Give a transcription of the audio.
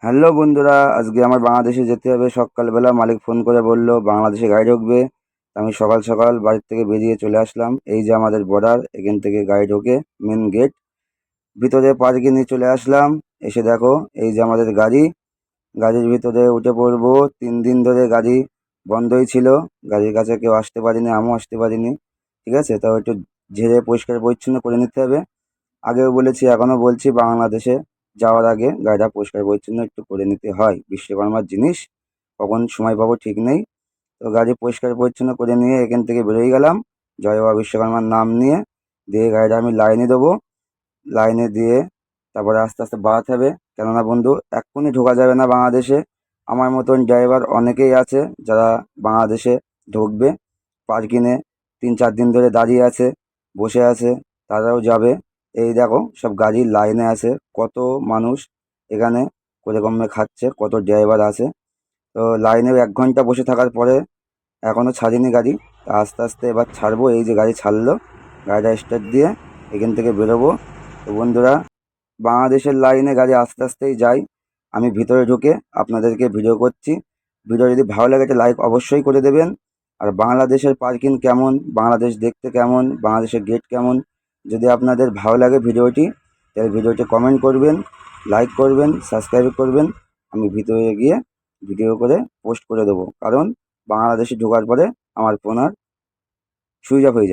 Hello বন্ধুরা, আজকে আমার বাংলাদেশে যেতে হবে। সকালবেলা মালিক ফোন করে বলল বাংলাদেশে গাড়ি ঢুকবে। আমি সকাল সকাল বাড়ির থেকে বেরিয়ে চলে আসলাম। এই যে আমাদের বর্ডার, এখান থেকে গাড়ি ঢোকে, মেন গেট। ভিতরে পার্কে নিয়ে চলে আসলাম। এসে দেখো এই যে আমাদের গাড়ি, গাড়ির ভিতরে উঠে পড়বো। 3 দিন ধরে গাড়ি বন্ধই ছিল, গাড়ির কাছে কেউ আসতে পারিনি, আমিও আসতে পারিনি। ঠিক আছে, তাও একটু ঝেড়ে পরিষ্কার পরিচ্ছন্ন করে নিতে হবে। আগেও বলেছি, এখনও বলছি, বাংলাদেশে যাওয়ার আগে গাড়িটা পরিষ্কার পরিচ্ছন্ন একটু করে নিতে হয়। বিশ্বকর্মার জিনিস, কখন সময় পাবো ঠিক নেই। তো গাড়ি পরিষ্কার পরিচ্ছন্ন করে নিয়ে এখান থেকে বেরোয় গেলাম, জয় বাবা বিশ্বকর্মার নাম নিয়ে। দিয়ে গাড়িটা আমি লাইনে দেবো, লাইনে দিয়ে তারপরে আস্তে আস্তে বাড়াতে হবে। কেননা বন্ধু, এক্ষুনি ঢোকা যাবে না বাংলাদেশে। আমার মতন ড্রাইভার অনেকেই আছে যারা বাংলাদেশে ঢুকবে। পার্কিংয়ে 3-4 দিন ধরে দাঁড়িয়ে আছে, বসে আছে, তারাও যাবে। এই দেখো সব গাড়ি লাইনে আছে, কত মানুষ এখানে করে কমে খাচ্ছে, কত ড্রাইভার আছে। তো লাইনে 1 ঘন্টা বসে থাকার পরে এখনও ছাড়িনি গাড়ি। তা আস্তে আস্তে এবার ছাড়বো। এই যে গাড়ি ছাড়লো, গাড়িটা স্টার্ট দিয়ে এখান থেকে বেরোবো। তো বন্ধুরা, বাংলাদেশের লাইনে গাড়ি আস্তে আস্তেই যায়। আমি ভিতরে ঢুকে আপনাদেরকে ভিডিও করছি। ভিডিও যদি ভালো লাগে একটা লাইক অবশ্যই করে দেবেন। আর বাংলাদেশের পার্কিং কেমন, বাংলাদেশ দেখতে কেমন, বাংলাদেশের গেট কেমন, যদি আপনাদের ভালো লাগে ভিডিওটি, তাহলে ভিডিওটি কমেন্ট করবেন, লাইক করবেন, সাবস্ক্রাইব করবেন। আমি ভিতরে গিয়ে ভিডিও করে পোস্ট করে দেবো, কারণ বাংলাদেশে ঢোকার পরে আমার ফোন আর সুইচ অফ হয়ে যায়।